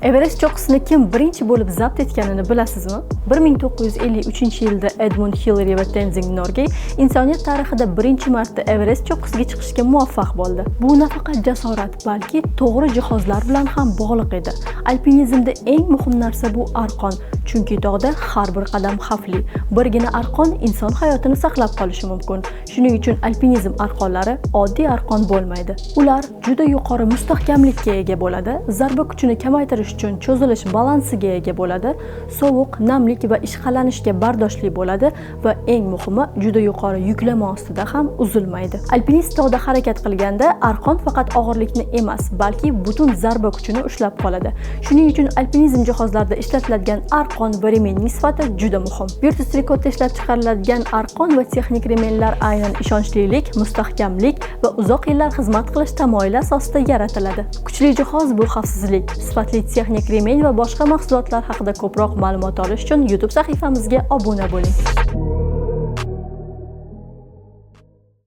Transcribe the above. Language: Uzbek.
Everest cho'qqisini kim birinchi bo'lib zabt etganini bilasizmi? 1953-yilda Edmund Hillary va Tenzing Norgay insoniyat tarixida birinchi marta Everest cho'qqisiga chiqishga muvaffaq bo'ldi. Bu nafaqat jasorat, balki to'g'ri jihozlar bilan ham bog'liq edi. Alpinizmda eng muhim narsa bu arqon, chunki tog'da har bir qadam xavfli. Birgina arqon inson hayotini saqlab qolishi mumkin. Shuning uchun alpinizm arqonlari oddiy arqon bo'lmaydi. Ular juda yuqori mustahkamlikka ega bo'ladi, zarba kuchini kamaytirish uchun cho'zilish balansiga ega bo'ladi, sovuq, namlik va ishqalanishga bardoshli bo'ladi va eng muhimi juda yuqori yuklama ostida ham uzilmaydi. Alpinist tog'da harakat qilganda arqon faqat og'irlikni emas, balki butun zarba kuchini ushlab qoladi. Shuning uchun alpinizm jihozlarida ishlatiladigan arqon va remenning sifati juda muhim. Virtus rekordda ishlab chiqariladigan arqon va texnik remenlar aynan ishonchlilik, mustahkamlik va uzoq yillar xizmat qilish tamoyili asosida yaratiladi. Kuchli jihoz bu xavfsizlik, sifatli texnik remen va boshqa mahsulotlar haqida ko'proq ma'lumot olish uchun YouTube sahifamizga obuna bo'ling.